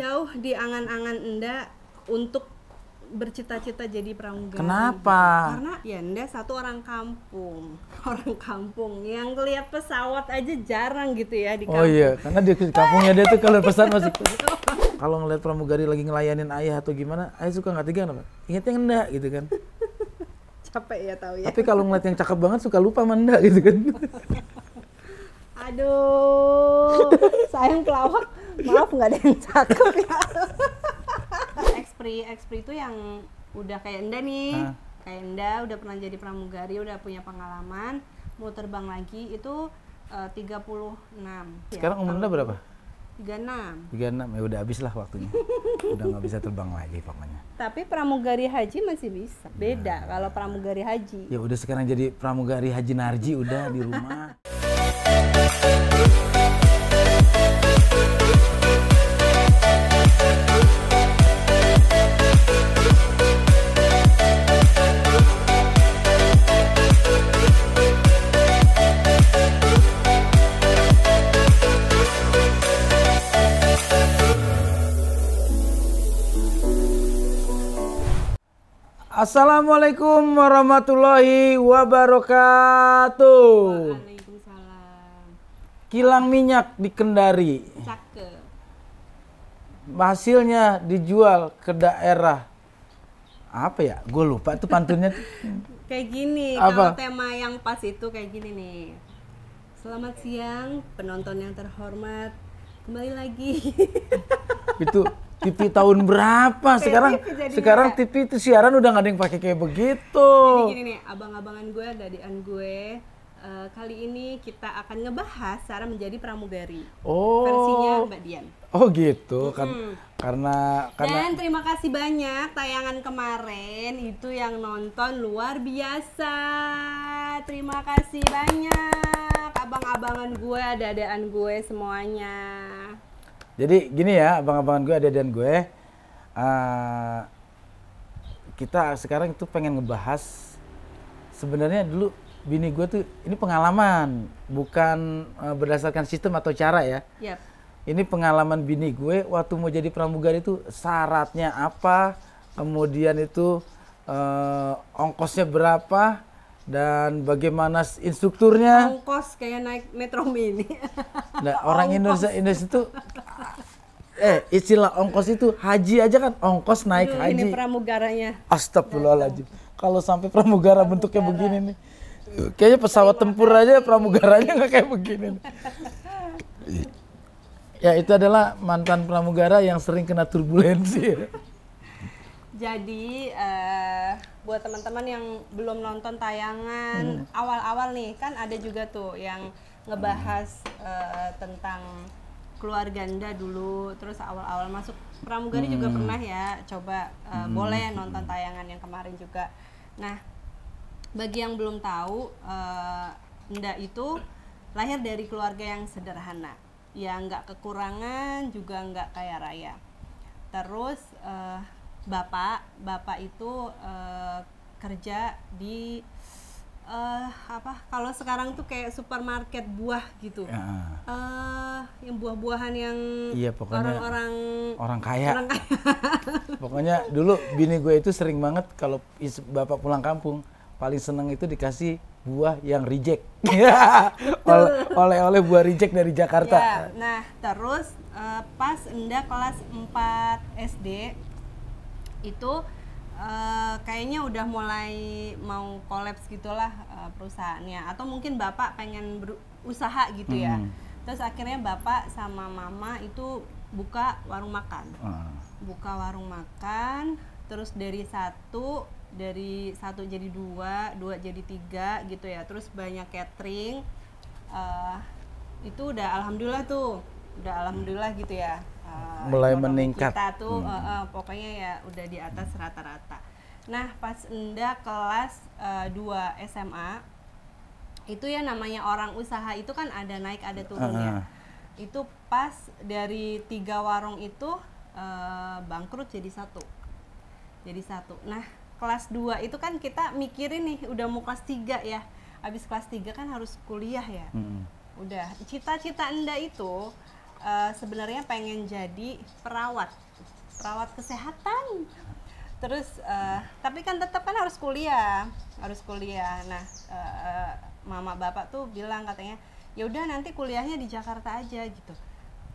jauh di angan-angan Enda untuk bercita-cita jadi pramugari. Kenapa? Karena ya Enda satu orang kampung yang ngeliat pesawat aja jarang gitu ya di kampung. Oh iya, karena di kampungnya dia tuh kalau pesan masih kalau ngeliat pramugari lagi ngelayanin ayah atau gimana, ayah suka nggak tega kenapa? Ingatnya Enda gitu kan. Capek ya tahu ya. Tapi kalau ngeliat yang cakep banget suka lupa sama Enda gitu kan. Aduh, sayang pelawak, maaf nggak ada yang cakep ya. Ekspri itu yang udah kayak Enda nih, kayak Enda udah pernah jadi pramugari, udah punya pengalaman, mau terbang lagi itu 36. Sekarang umur Enda berapa? 36. 36, ya udah habis lah waktunya. Udah nggak bisa terbang lagi pokoknya. Tapi pramugari haji masih bisa. Beda kalau pramugari haji. Ya udah sekarang jadi pramugari Haji Narji udah di rumah. Assalamualaikum warahmatullahi wabarakatuh. Waalaikumsalam. Kilang minyak di Kendari. Cakep. Hasilnya dijual ke daerah apa ya? Gue lupa tuh pantunnya. Kayak gini, Apa? kalau tema yang pas itu kayak gini nih. Selamat siang penonton yang terhormat. Kembali lagi. Itu TV tahun berapa? Sekarang TV itu siaran udah nggak ada yang pakai kayak begitu. Jadi gini nih, abang-abangan gue, dadian gue, kali ini kita akan ngebahas cara menjadi pramugari. Oh. Versinya Mbak Dian. Oh gitu, kan karena Dan terima kasih banyak tayangan kemarin itu yang nonton luar biasa. Terima kasih banyak abang-abangan gue, dadaan gue semuanya. Jadi gini ya, abang-abangan gue, adik-adikan gue, kita sekarang itu pengen ngebahas sebenarnya dulu bini gue tuh ini pengalaman, bukan berdasarkan sistem atau cara ya. Yep. Ini pengalaman bini gue waktu mau jadi pramugari itu syaratnya apa, kemudian itu ongkosnya berapa, dan bagaimana instrukturnya. Ongkos kayak naik Metro Mini. Nah, orang Indonesia itu istilah ongkos itu haji aja kan, ongkos naik haji. Ini pramugaranya. Astagfirullahaladzim. Kalau sampai pramugara bentuknya begini nih. Kayaknya pesawat tempur aja pramugaranya nggak kayak begini nih. Ya itu adalah mantan pramugara yang sering kena turbulensi. Jadi buat teman-teman yang belum nonton tayangan awal-awal nih, kan ada juga tuh yang ngebahas tentang keluarga Anda dulu, terus awal-awal masuk pramugari juga pernah ya, coba boleh nonton tayangan yang kemarin juga. Nah, bagi yang belum tahu, Anda itu lahir dari keluarga yang sederhana, yang nggak kekurangan juga nggak kaya raya. Terus bapak itu kerja di kalau sekarang tuh kayak supermarket buah gitu. Ya. Yang buah-buahan yang Iya, pokoknya orang kaya. Pokoknya dulu bini gue itu sering banget kalau bapak pulang kampung paling seneng itu dikasih buah yang reject. oleh buah reject dari Jakarta. Ya, nah terus pas Enda kelas 4 SD itu kayaknya udah mulai mau kolaps gitulah perusahaannya, atau mungkin bapak pengen berusaha gitu ya. Terus akhirnya bapak sama mama itu buka warung makan. Buka warung makan, terus dari satu jadi dua jadi tiga gitu ya. Terus banyak catering. Itu udah alhamdulillah gitu ya. Mulai meningkat. Kita tuh pokoknya ya udah di atas rata-rata. Nah, pas Enda kelas 2 SMA itu ya namanya orang usaha itu kan ada naik ada turun ya. Itu pas dari 3 warung itu bangkrut jadi satu. Nah, kelas 2 itu kan kita mikirin nih udah mau kelas 3 ya. Habis kelas 3 kan harus kuliah ya. Udah, cita-cita Enda itu sebenarnya pengen jadi perawat kesehatan. Terus tapi kan tetap kan harus kuliah. Nah, mama bapak tuh bilang katanya, ya udah nanti kuliahnya di Jakarta aja gitu.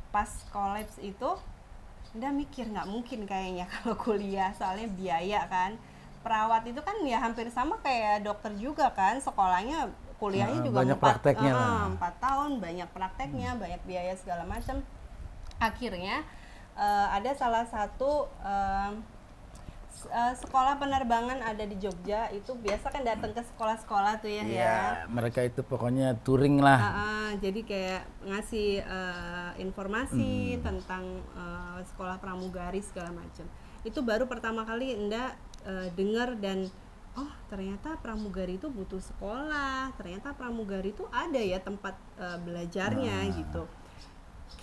Pas kolaps itu udah mikir nggak mungkin kayaknya kalau kuliah, soalnya biaya kan. Perawat itu kan ya hampir sama kayak dokter juga kan, sekolahnya kuliahnya juga banyak prakteknya 4 tahun, banyak prakteknya, banyak biaya segala macam. Akhirnya ada salah satu sekolah penerbangan ada di Jogja, itu biasa kan datang ke sekolah-sekolah tuh ya. Mereka itu pokoknya touring lah. Jadi kayak ngasih informasi tentang sekolah pramugari segala macam. Itu baru pertama kali Enda dengar, dan oh ternyata pramugari itu butuh sekolah, ternyata pramugari itu ada ya tempat belajarnya gitu.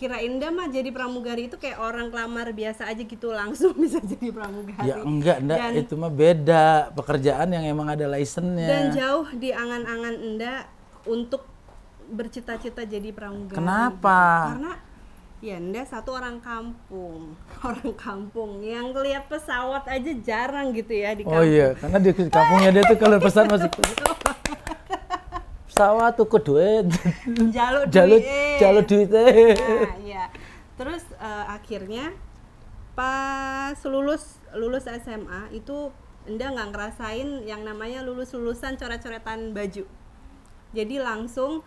Kirain Enda mah jadi pramugari itu kayak orang kelamar biasa aja gitu, langsung bisa jadi pramugari. Ya enggak, itu mah beda pekerjaan yang emang ada license-nya. Dan jauh di angan-angan Enda untuk bercita-cita jadi pramugari. Kenapa? Gitu. Karena ya Enda satu orang kampung yang ngeliat pesawat aja jarang gitu ya di kampung. Oh iya, karena di kampungnya dia tuh kalau pesan masih pesawat tuh ke duit, jalur duitnya. Nah, iya. Terus akhirnya pas lulus SMA itu Enda nggak ngerasain yang namanya lulusan coret-coretan baju. Jadi langsung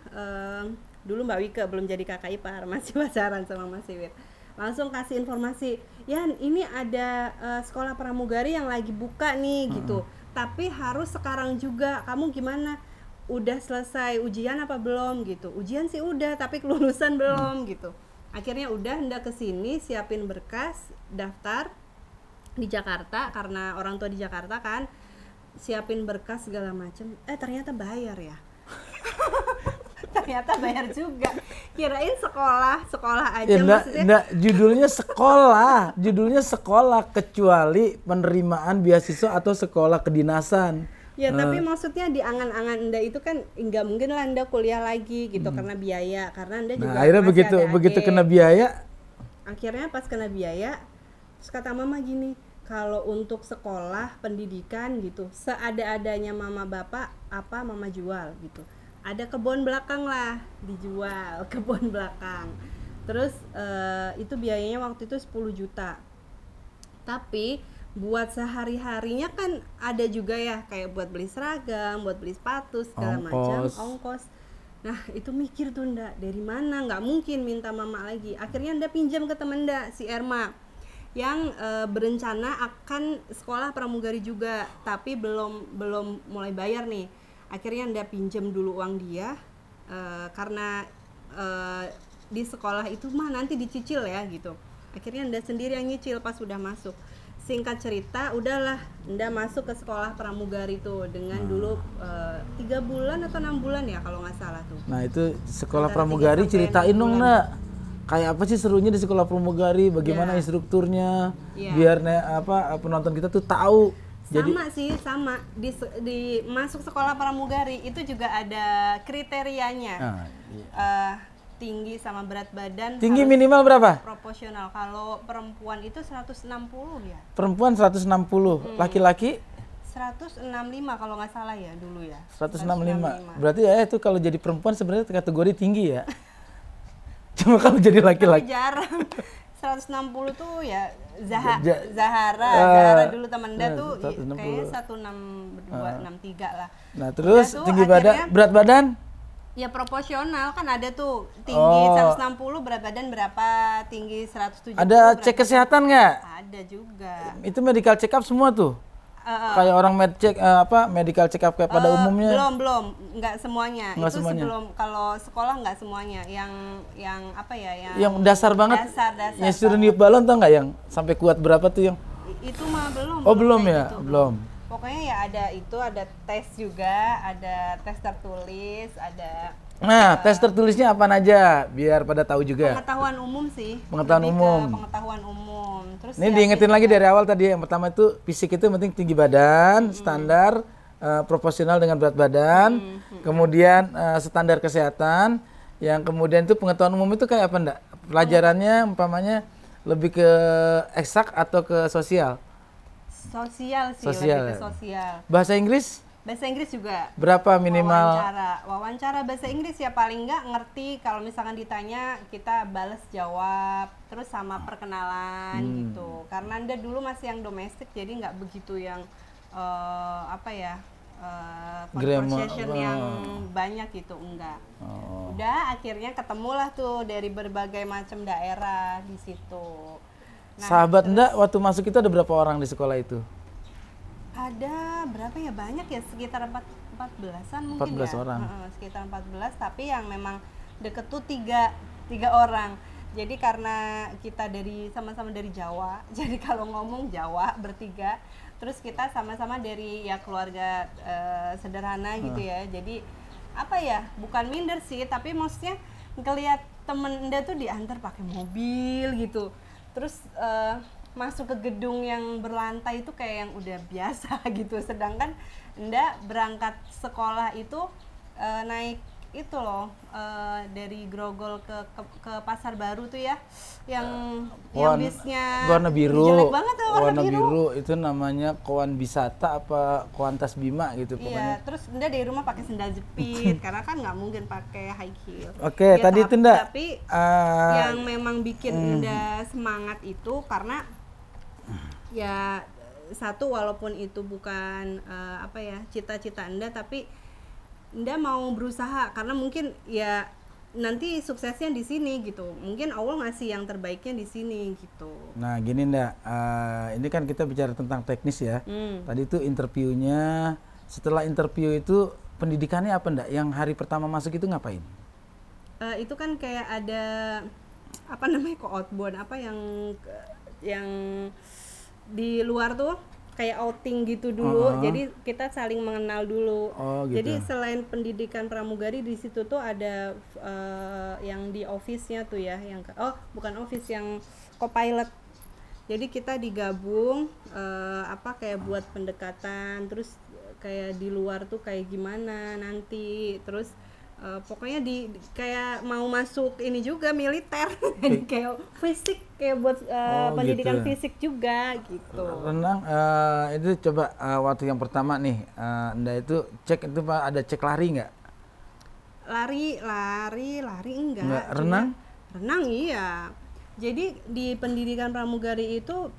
dulu Mbak Wike belum jadi kakak ipar, masih pacaran sama Mas Iwit. Langsung kasih informasi, Yan ini ada sekolah pramugari yang lagi buka nih gitu. Tapi harus sekarang juga, kamu gimana? Udah selesai ujian apa belum gitu? Ujian sih udah, tapi kelulusan belum gitu. Akhirnya udah Enda kesini siapin berkas, daftar di Jakarta karena orang tua di Jakarta kan, siapin berkas segala macem. Ternyata bayar ya. Ternyata bayar juga. Kirain sekolah aja maksudnya. Judulnya sekolah kecuali penerimaan beasiswa atau sekolah kedinasan. Ya tapi maksudnya di angan-angan Enda itu kan nggak mungkin lah Enda kuliah lagi gitu karena biaya, karena Enda juga akhirnya begitu kena biaya. Akhirnya pas kena biaya, terus kata mama gini, kalau untuk sekolah pendidikan gitu seada-adanya mama bapak apa mama jual gitu. Ada kebun belakang lah dijual, kebun belakang. Terus itu biayanya waktu itu 10 juta. Tapi buat sehari-harinya kan ada juga ya, kayak buat beli seragam, buat beli sepatu segala macam, ongkos. Nah itu mikir tuh Nda, dari mana, nggak mungkin minta mama lagi. Akhirnya Nda pinjam ke temen Nda, si Erma, yang berencana akan sekolah pramugari juga, tapi belum mulai bayar nih. Akhirnya Nda pinjam dulu uang dia, karena di sekolah itu mah nanti dicicil ya gitu. Akhirnya Nda sendiri yang nyicil pas sudah masuk. Singkat cerita, udahlah Nda masuk ke sekolah pramugari tuh dengan dulu 3 bulan atau 6 bulan ya kalau nggak salah tuh. Nah itu sekolah pramugari ceritain dong Nda, kayak apa sih serunya di sekolah pramugari, bagaimana instrukturnya, biar penonton kita tuh tahu. Sama di masuk sekolah pramugari itu juga ada kriterianya. Tinggi sama berat badan. Tinggi minimal berapa? Proporsional. Kalau perempuan itu 160 ya. Perempuan 160, laki-laki 165 kalau nggak salah ya dulu ya. 165. Berarti ya itu kalau jadi perempuan sebenarnya kategori tinggi ya. Cuma kalau jadi laki-laki jarang. 160 tuh ya Zahara dulu temen Enda tuh kayaknya 162, 63 lah. Nah terus tinggi badan, berat badan? Ya proporsional kan ada tuh, tinggi 160 berat badan berapa, tinggi 170. Ada cek kesehatan nggak? Ada juga. Itu medical check up semua tuh? Kayak orang medical check up kayak pada umumnya? Belum, nggak semuanya. Nggak itu semuanya. Sebelum, kalau sekolah nggak semuanya. Yang apa ya? Yang dasar banget. Dasar. Yang suruh niup balon tau nggak, yang sampai kuat berapa tuh yang? Itu mah belum. Oh belum ya, gitu. belum. Pokoknya ya ada tes juga, ada tes tertulis, ada. Nah, tes tertulisnya apa aja biar pada tahu juga. Pengetahuan umum sih. Pengetahuan umum. Pengetahuan umum. Terus ini diingetin lagi dari awal tadi, yang pertama itu fisik itu penting, tinggi badan, standar, proporsional dengan berat badan, kemudian standar kesehatan, yang kemudian itu pengetahuan umum itu kayak apa Ndak? Pelajarannya umpamanya lebih ke eksak atau ke sosial? Sosial sih, Sosial. lebih ke sosial. Bahasa Inggris Bahasa Inggris juga. berapa minimal? Wawancara bahasa Inggris ya paling nggak ngerti kalau misalkan ditanya kita bales jawab, terus sama perkenalan gitu. Karena Anda dulu masih yang domestik jadi nggak begitu yang conversation yang banyak gitu, enggak. Udah akhirnya ketemulah tuh dari berbagai macam daerah di situ. Nah, Sahabat Anda waktu masuk itu ada berapa orang di sekolah itu? ada berapa ya, banyak ya, sekitar 14-an mungkin 14 ya. orang. Sekitar 14, tapi yang memang deket tuh tiga orang. Jadi karena kita sama-sama dari Jawa, jadi kalau ngomong Jawa bertiga, terus kita sama-sama dari ya keluarga sederhana gitu ya. Jadi apa ya, bukan minder sih, tapi maksudnya ngelihat temen Anda tuh diantar pakai mobil gitu. Terus masuk ke gedung yang berlantai itu kayak yang udah biasa gitu, sedangkan Anda berangkat sekolah itu naik itu loh, dari Grogol ke Pasar Baru tuh ya, yang bisnya warna biru. jelek banget tuh, warna biru itu namanya Koan Bisata apa Koantas Bima gitu pokoknya. Iya, terus Anda dari rumah pakai sendal jepit karena kan nggak mungkin pakai high heel. Oke, Ya, tadi itu Nda, tapi yang memang bikin Anda semangat itu karena ya satu, walaupun itu bukan cita-cita Anda, tapi Anda mau berusaha karena mungkin ya nanti suksesnya di sini gitu. Mungkin Allah ngasih yang terbaiknya di sini gitu. Nah gini Nda, ini kan kita bicara tentang teknis ya. Tadi itu interviewnya, setelah interview itu pendidikannya apa Nda? Yang hari pertama masuk itu ngapain? Itu kan kayak ada apa namanya, co-outbound, apa yang di luar tuh kayak outing gitu dulu. Jadi kita saling mengenal dulu. Gitu. Jadi selain pendidikan pramugari di situ tuh ada yang di office-nya tuh ya, yang bukan office, yang co-pilot. Jadi kita digabung kayak buat pendekatan, terus kayak di luar tuh kayak gimana nanti, terus pokoknya kayak mau masuk ini juga militer. Jadi kayak fisik, kayak buat pendidikan gitu. fisik juga gitu. Renang itu coba waktu yang pertama nih, Nda itu cek itu Pak, ada cek lari nggak? Lari enggak. Renang? Renang iya. Jadi di pendidikan pramugari itu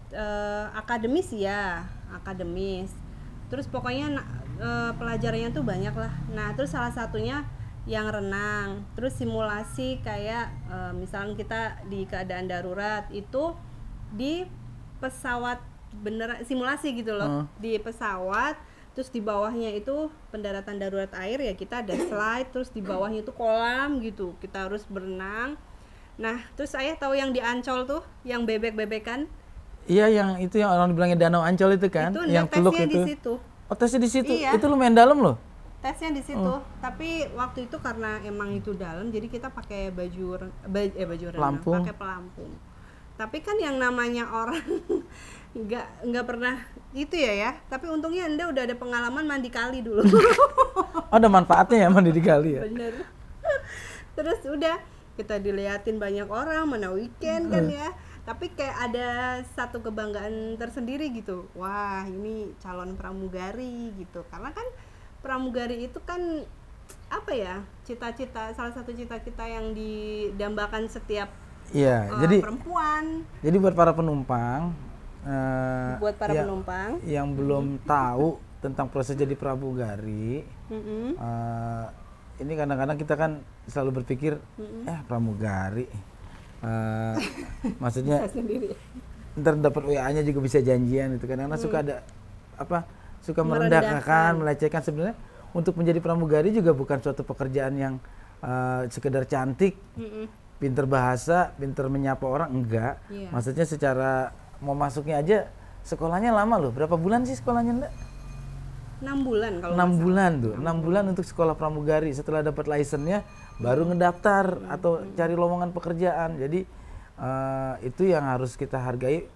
akademis. Terus pokoknya pelajarannya tuh banyak lah. Nah, terus salah satunya yang renang, terus simulasi kayak misalnya kita di keadaan darurat itu di pesawat beneran, simulasi gitu loh, di pesawat, terus di bawahnya itu pendaratan darurat air ya, kita ada slide, terus di bawahnya itu kolam gitu, kita harus berenang. Nah, terus saya tahu yang di Ancol tuh, yang bebek-bebekan. Iya, yang itu yang orang bilangnya Danau Ancol itu kan, itu yang teluk tesnya itu. di situ. Oh, tesnya di situ. Iya. Itu lumayan dalam loh. Tesnya di situ, tapi waktu itu karena emang itu dalam, jadi kita pakai baju renang, pakai pelampung. Tapi kan yang namanya orang nggak pernah itu ya. Tapi untungnya Anda udah ada pengalaman mandi kali dulu. Ada manfaatnya ya mandi di kali ya. Bener. Terus udah kita diliatin banyak orang, mana weekend kan ya. Tapi kayak ada satu kebanggaan tersendiri gitu. Wah, ini calon pramugari gitu. Karena kan pramugari itu kan apa ya, salah satu cita-cita yang didambakan setiap jadi perempuan. Jadi buat para penumpang, yang belum tahu tentang proses jadi pramugari, ini kadang-kadang kita kan selalu berpikir, pramugari, maksudnya ntar dapat WA-nya juga bisa janjian itu kan, karena suka ada suka merendahkan, melecehkan. Sebenarnya untuk menjadi pramugari juga bukan suatu pekerjaan yang sekedar cantik, pinter bahasa, pinter menyapa orang, enggak. Maksudnya secara mau masuknya aja sekolahnya lama loh. Berapa bulan sih sekolahnya Nda? 6 bulan kalau 6 bulan tuh. 6 bulan untuk sekolah pramugari. Setelah dapat license-nya baru ngedaftar atau cari lowongan pekerjaan. Jadi itu yang harus kita hargai,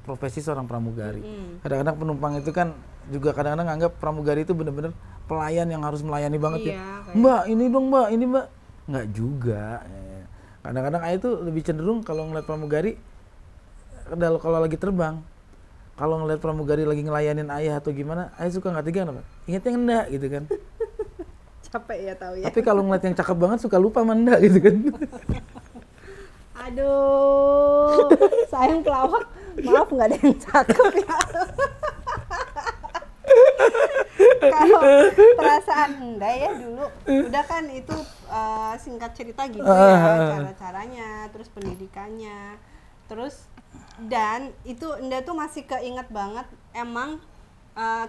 profesi seorang pramugari. Kadang-kadang penumpang itu kan juga kadang-kadang nganggap pramugari itu benar-benar pelayan yang harus melayani banget ya. Mbak, ini dong Mbak, ini Mbak. Nggak juga. Kadang-kadang ayah tuh lebih cenderung kalau ngeliat pramugari, kalau lagi terbang, kalau ngeliat pramugari lagi ngelayanin ayah atau gimana, ayah suka nggak tega, kenapa? Ingatnya enggak gitu kan. Capek ya tahu ya. Tapi kalau ngeliat yang cakep banget suka lupa sama enggak gitu kan. Aduh, sayang pelawak, maaf nggak ada yang cakep ya. Kalau perasaan enggak ya dulu, udah kan itu singkat cerita gitu ya, cara-caranya, terus pendidikannya, terus dan itu Enda tuh masih keinget banget, emang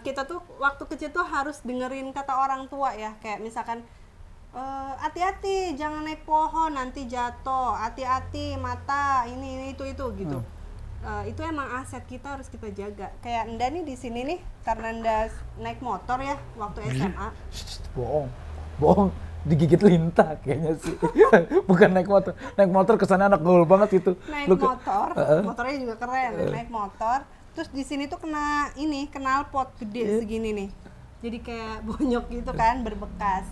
kita tuh waktu kecil tuh harus dengerin kata orang tua ya, kayak misalkan hati-hati jangan naik pohon nanti jatuh, hati-hati mata ini itu gitu. Itu emang aset kita, harus kita jaga. Kayak Enda nih di sini nih, karena Enda naik motor ya waktu SMA. Bohong, digigit lintah kayaknya sih. Bukan naik motor kesannya anak gaul banget itu. Naik motor, motornya juga keren. Naik motor, terus di sini tuh kena knalpot gede segini nih. Jadi kayak bonyok gitu kan, berbekas.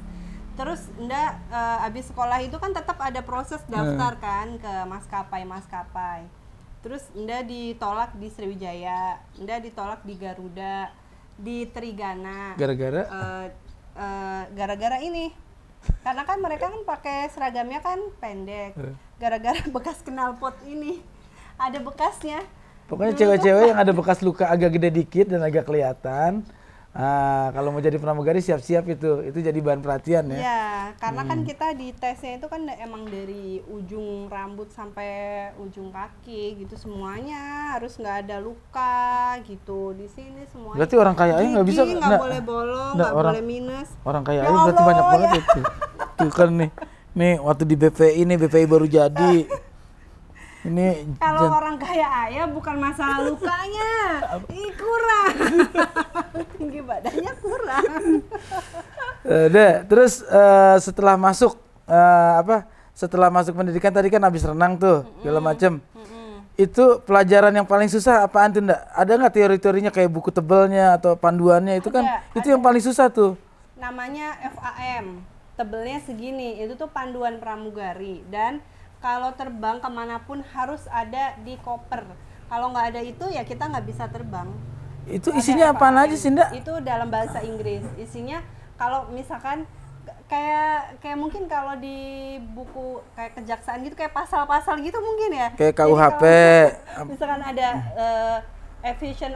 Terus Enda abis sekolah itu kan tetap ada proses daftar kan ke maskapai. Terus Enda ditolak di Sriwijaya, Enda ditolak di Garuda, di Trigana. Gara-gara? Gara-gara ini, karena kan mereka kan pakai seragamnya kan pendek. Gara-gara bekas knalpot ini, ada bekasnya. Pokoknya cewek-cewek yang ada bekas luka agak gede dikit dan agak kelihatan. Kalau mau jadi pramugari siap-siap itu jadi bahan perhatian ya. Iya, karena kan kita di tesnya itu kan emang dari ujung rambut sampai ujung kaki gitu, semuanya harus nggak ada luka gitu di sini semuanya. Berarti orang kaya aja nggak bisa, nggak boleh bolong, nggak boleh minus. Orang kaya aja berarti banyak banget itu. Tuh kan nih waktu di BPI baru jadi. Ini kalau orang kaya ayah bukan masalah lukanya, kurang. Tinggi badannya kurang. Terus setelah masuk setelah masuk pendidikan tadi kan habis renang tuh segala macem. Itu pelajaran yang paling susah apaan tuh Ndak? Ada nggak teori-teorinya kayak buku tebelnya atau panduannya itu kan itu yang paling susah tuh. Namanya FAM, tebelnya segini, itu tuh panduan pramugari, dan kalau terbang kemanapun harus ada di koper. Kalau nggak ada itu ya kita nggak bisa terbang. Itu isinya apaan aja sih Ndak? Itu dalam bahasa Inggris. Isinya kalau misalkan kayak mungkin kalau di buku kayak kejaksaan gitu, kayak pasal-pasal gitu mungkin ya. Kayak KUHP. Misalkan ada aviation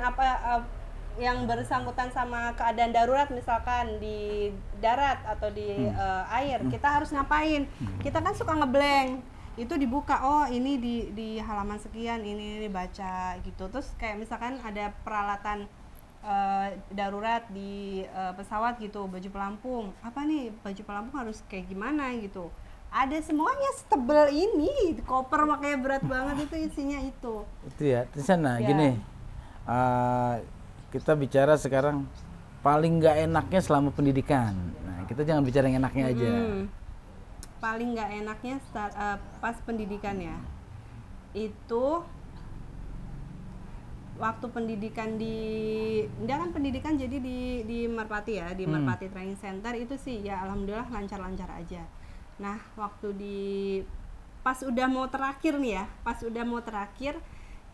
yang bersangkutan sama keadaan darurat, misalkan di darat atau di air, kita harus ngapain? Kita kan suka ngeblank. Itu dibuka, oh ini di halaman sekian, ini dibaca gitu. Terus kayak misalkan ada peralatan darurat di pesawat gitu, baju pelampung, apa nih baju pelampung harus kayak gimana gitu, ada semuanya setebel ini, koper makanya berat banget itu isinya itu ya. Di sana gini, kita bicara sekarang paling nggak enaknya selama pendidikan. Nah, kita jangan bicara yang enaknya aja. Paling nggak enaknya pas pendidikan ya, itu waktu pendidikan dia kan pendidikan jadi di Merpati ya, di Merpati Training Center itu sih ya alhamdulillah lancar-lancar aja. Nah waktu pas udah mau terakhir nih ya,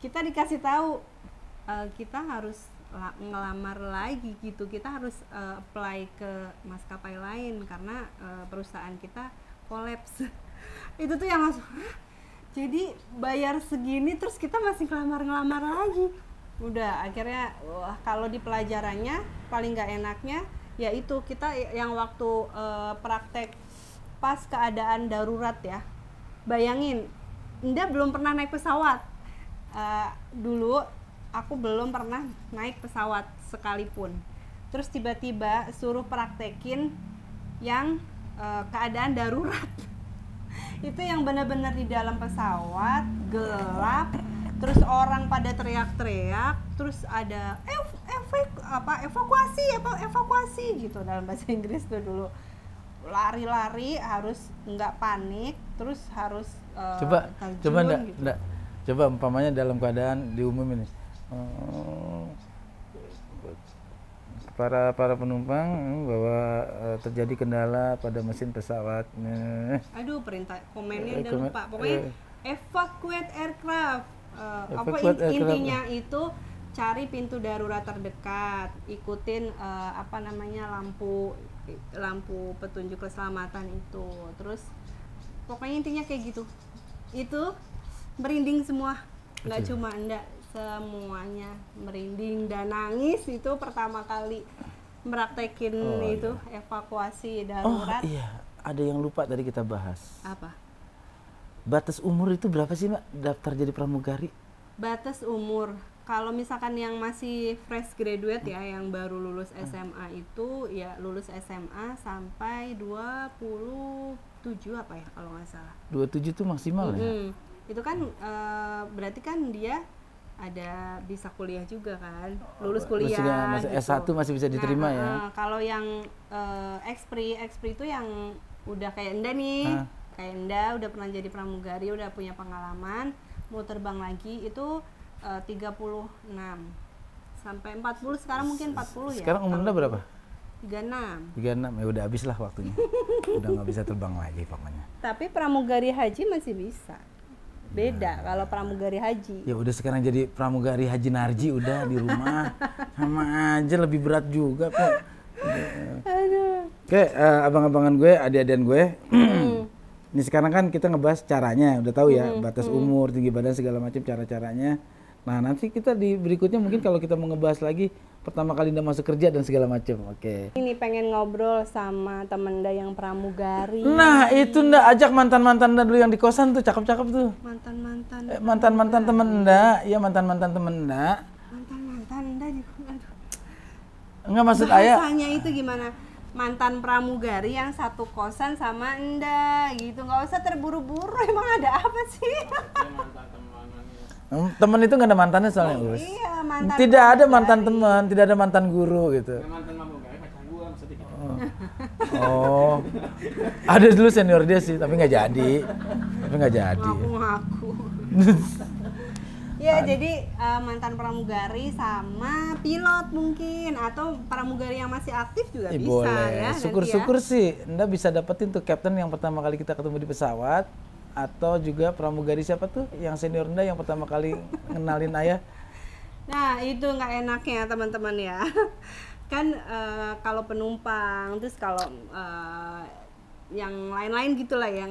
kita dikasih tahu kita harus ngelamar lagi gitu, kita harus apply ke maskapai lain karena perusahaan kita kolaps. Itu tuh yang langsung, jadi bayar segini terus kita masih ngelamar lagi. Udah akhirnya kalau di pelajarannya paling nggak enaknya ya itu kita yang waktu praktek pas keadaan darurat ya. Bayangin, Enda belum pernah naik pesawat. Dulu aku belum pernah naik pesawat sekalipun. Terus tiba-tiba suruh praktekin yang keadaan darurat. Itu yang benar-benar di dalam pesawat gelap, terus orang pada teriak-teriak, terus ada evakuasi gitu dalam bahasa Inggris tuh dulu. Lari-lari harus nggak panik, terus harus coba gitu. Umpamanya dalam keadaan di umum ini para penumpang bahwa terjadi kendala pada mesin pesawat. Aduh, perintah komennya udah Komen- lupa. Pokoknya evacuate aircraft. Evacuate aircraft. Intinya itu cari pintu darurat terdekat, ikutin lampu petunjuk keselamatan itu. Terus pokoknya intinya kayak gitu. Itu merinding semua. Nggak cuma Anda, semuanya merinding dan nangis. Itu pertama kali meraktekin itu evakuasi darurat. Iya, ada yang lupa tadi kita bahas. Apa? Batas umur itu berapa sih, Mbak, daftar jadi pramugari? Batas umur, kalau misalkan yang masih fresh graduate ya, yang baru lulus SMA itu ya lulus SMA sampai 27 apa ya kalau nggak salah. 27 itu maksimal ya? Itu kan berarti kan dia ada bisa kuliah juga kan, lulus kuliah Masih gitu. S1 masih bisa diterima ya? Kalau yang expri itu yang udah kayak Enda nih, kayak Enda udah pernah jadi pramugari, udah punya pengalaman, mau terbang lagi itu 36 sampai 40, sekarang mungkin 40 ya. Sekarang umur Anda berapa? 36. 36, ya udah habis lah waktunya. Udah nggak bisa terbang lagi pokoknya. Tapi pramugari haji masih bisa. Beda kalau pramugari haji. Ya udah sekarang jadi pramugari Haji Narji udah di rumah. Sama aja lebih berat juga kok. Aduh. Oke, abang-abangan gue, adik-adikan gue. Ini sekarang kan kita ngebahas caranya, udah tahu ya, batas umur, tinggi badan segala macam cara-caranya. Nah, nanti kita di berikutnya mungkin kalau kita mau ngebahas lagi pertama kali Anda masuk kerja dan segala macam. Oke. Ini pengen ngobrol sama temen Nda yang pramugari. Nah, itu Nda ajak mantan-mantan Nda dulu yang di kosan tuh, cakep-cakep tuh. Mantan-mantan. Mantan-mantan temen Nda, iya mantan-mantan temen Nda. Mantan-mantan Nda juga. Aduh. Enggak maksud ayah. Bahasanya itu gimana? Mantan pramugari yang satu kosan sama Enda gitu. Nggak usah terburu-buru, emang ada apa sih? Temen itu nggak ada mantannya soalnya, Gus. Iya, mantan Tidak ada pramugari. mantan teman, tidak ada mantan guru gitu. Mantan pramugari pacar gua maksudnya gitu. Oh, ada dulu senior dia sih, tapi nggak jadi. Ngaku-ngaku. Ya, jadi mantan pramugari sama pilot mungkin, atau pramugari yang masih aktif juga bisa Boleh. ya. nanti Syukur-syukur sih, Anda bisa dapetin tuh kapten yang pertama kali kita ketemu di pesawat, atau juga pramugari siapa tuh yang senior Anda yang pertama kali ngenalin ayah. Nah, itu nggak enaknya teman-teman ya. Kan kalau penumpang, terus kalau yang lain-lain gitulah ya,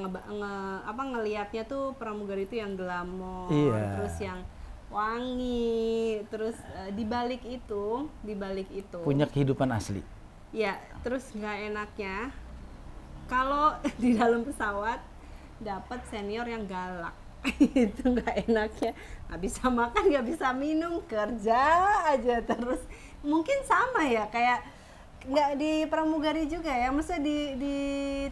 ngelihatnya tuh pramugari itu yang glamor, Iya. terus yang wangi, terus di balik itu Punya kehidupan asli. ya, terus nggak enaknya kalau di dalam pesawat dapat senior yang galak. Itu nggak enaknya, nggak bisa makan, nggak bisa minum, kerja aja terus. Mungkin sama ya kayak nggak di pramugari juga ya, maksudnya di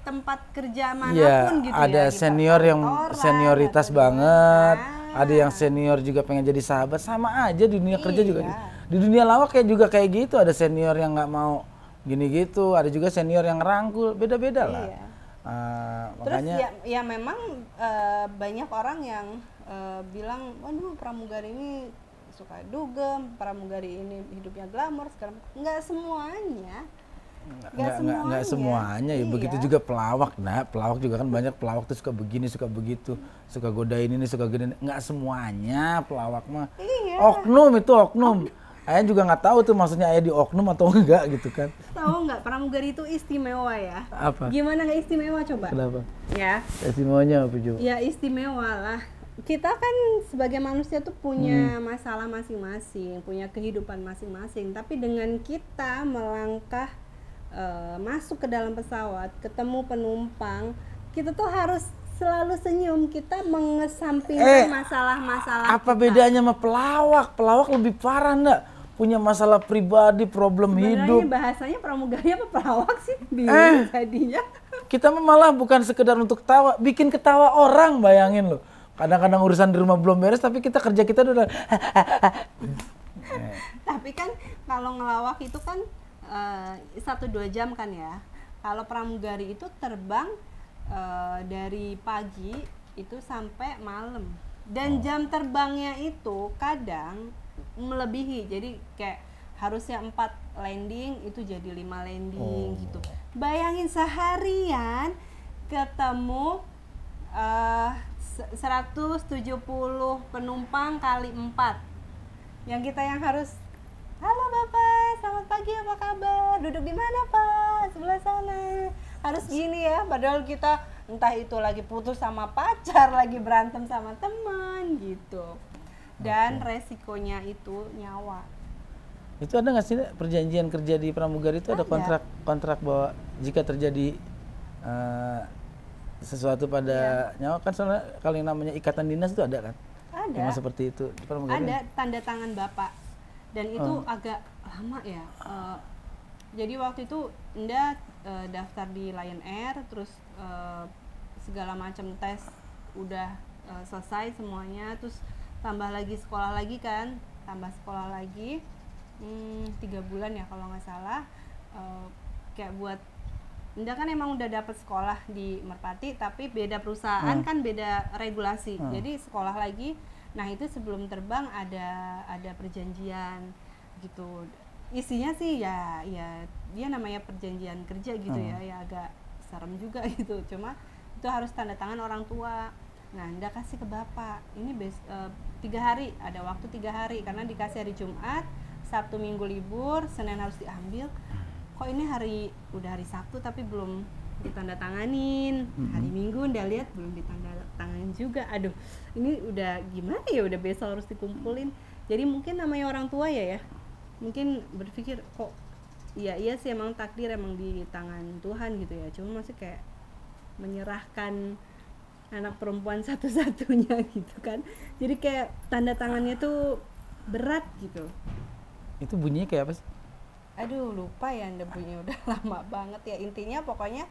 tempat kerja manapun gitu ada ya, di senior yang perkantoran senioritas atau di banget, mana. ada yang senior juga pengen jadi sahabat, sama aja di dunia kerja juga. Iya. Di dunia lawak kayak juga kayak gitu, ada senior yang nggak mau gini gitu, ada juga senior yang ngerangkul, beda-beda lah. Iya. Terus Makanya ya memang banyak orang yang bilang, waduh pramugari ini suka dugem, pramugari ini hidupnya glamor. Sekarang nggak semuanya. nggak semuanya ya, Iya. begitu juga pelawak. Nah, pelawak juga kan banyak, pelawak tuh suka begini, suka begitu, suka godain ini, suka gini. Nggak semuanya pelawak mah. Iya. Oknum itu oknum. Ayah juga nggak tahu tuh maksudnya ayah di oknum atau enggak gitu kan. Tahu nggak pramugari itu istimewa ya? Apa? Gimana nggak istimewa coba? Kenapa? Ya, Testimoninya apa juga? ya istimewa lah. Kita kan sebagai manusia tuh punya masalah masing-masing, punya kehidupan masing-masing. Tapi dengan kita melangkah masuk ke dalam pesawat, ketemu penumpang, kita tuh harus selalu senyum. Kita mengesampingkan masalah-masalah. Apa kita. bedanya sama pelawak? Pelawak lebih parah enggak? Punya masalah pribadi, problem Sebenarnya hidup. bahasanya pramugari apa pelawak sih? Bingung jadinya. Kita mah malah bukan sekedar untuk tawa, bikin ketawa orang, bayangin loh. Kadang-kadang urusan di rumah belum beres, tapi kita kerja kita udah Tapi kan kalau ngelawak itu kan 1-2 jam kan ya. Kalau pramugari itu terbang dari pagi itu sampai malam. Dan jam terbangnya itu kadang melebihi. Jadi kayak harusnya 4 landing itu jadi 5 landing Oh. gitu. Bayangin seharian ketemu 170 penumpang kali 4. Yang kita yang harus, halo Bapak, selamat pagi, apa kabar? Duduk di mana Pak? Sebelah sana. Harus gini ya, padahal kita entah itu lagi putus sama pacar, lagi berantem sama teman gitu. Dan resikonya itu nyawa. Itu ada nggak sih perjanjian kerja di pramugari itu ada kontrak bahwa jika terjadi sesuatu pada nyawa, kan soalnya kalau yang namanya ikatan dinas itu ada kan? Ada. Memang seperti itu di pramugari. Ada tanda tangan Bapak. Dan itu agak lama ya. Jadi waktu itu Nda daftar di Lion Air, terus segala macam tes udah selesai semuanya, terus tambah lagi sekolah lagi kan, tambah sekolah lagi 3 bulan ya kalau nggak salah. Kayak buat Nda kan emang udah dapet sekolah di Merpati, tapi beda perusahaan kan beda regulasi. Jadi sekolah lagi. Nah itu sebelum terbang ada perjanjian gitu. Isinya sih ya dia namanya perjanjian kerja gitu ya agak serem juga gitu. Cuma itu harus tanda tangan orang tua. Nah Nda kasih ke Bapak. Ini 3 hari, ada waktu 3 hari karena dikasih hari Jumat, Sabtu Minggu libur, Senin harus diambil. Kok ini udah hari Sabtu tapi belum ditandatanganin. Hari Minggu Nda lihat belum ditandatanganin juga. Aduh, ini udah gimana ya, udah besok harus dikumpulin. Jadi mungkin namanya orang tua ya. Mungkin berpikir kok iya sih emang takdir emang di tangan Tuhan gitu ya. Cuma masih kayak menyerahkan anak perempuan satu-satunya gitu kan. Jadi kayak tanda tangannya tuh berat gitu. Itu bunyinya kayak apa sih? Aduh lupa ya Nda punya udah lama banget ya. Intinya pokoknya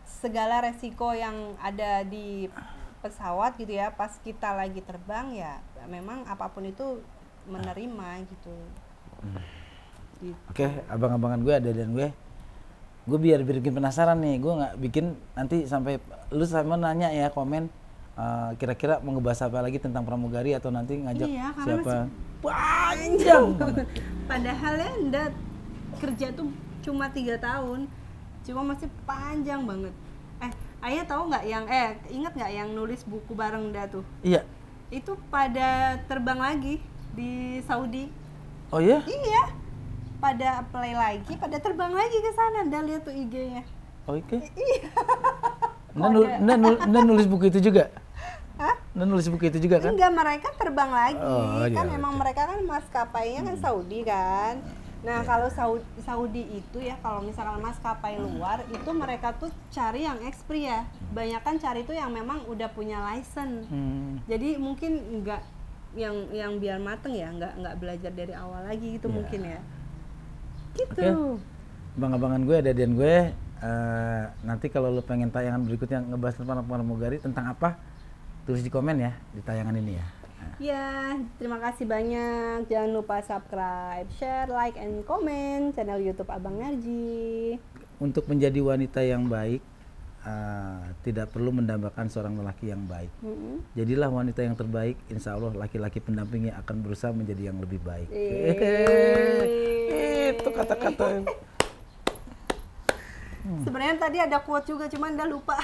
segala resiko yang ada di pesawat gitu ya, pas kita lagi terbang ya memang apapun itu menerima gitu. Oke, abang-abangan gue, ada-adaan gue biar bikin penasaran nih, gue nggak bikin nanti sampai lu sama nanya ya komen kira-kira mau ngebahas apa lagi tentang pramugari atau nanti ngajak Iya, karena siapa? masih Panjang banget. Padahal ya Nda kerja tuh cuma 3 tahun, cuma masih panjang banget. Ayah tahu nggak yang ingat nggak yang nulis buku bareng Nda tuh? Iya. Itu pada terbang lagi di Saudi. Oh iya? Iya. Pada apply lagi, pada terbang lagi ke sana. Nda lihat tuh IG-nya. Oh oke. Iya. Nda nulis buku itu juga? Hah? Nda nulis buku itu juga kan? Enggak, mereka terbang lagi. Oh, Kan iya, memang betul. mereka kan maskapainya kan Saudi kan. Nah, kalau Saudi itu ya, kalau misalkan maskapai luar itu mereka tuh cari yang ekspri ya. Banyakan cari tuh yang memang udah punya license. Jadi mungkin enggak yang biar mateng ya, enggak belajar dari awal lagi gitu mungkin ya. Gitu. Oke. Abang-abangan gue, ada-adaan gue, nanti kalau lo pengen tayangan berikutnya ngebahas tentang pramugari tentang apa, tulis di komen ya di tayangan ini ya. Ya, terima kasih banyak. Jangan lupa subscribe, share, like, and comment channel YouTube Abang Narji. Untuk menjadi wanita yang baik, tidak perlu mendambakan seorang lelaki yang baik. Jadilah wanita yang terbaik, insya Allah laki-laki pendampingnya akan berusaha menjadi yang lebih baik. Itu kata-kata. Sebenarnya tadi ada quote juga, cuman udah lupa.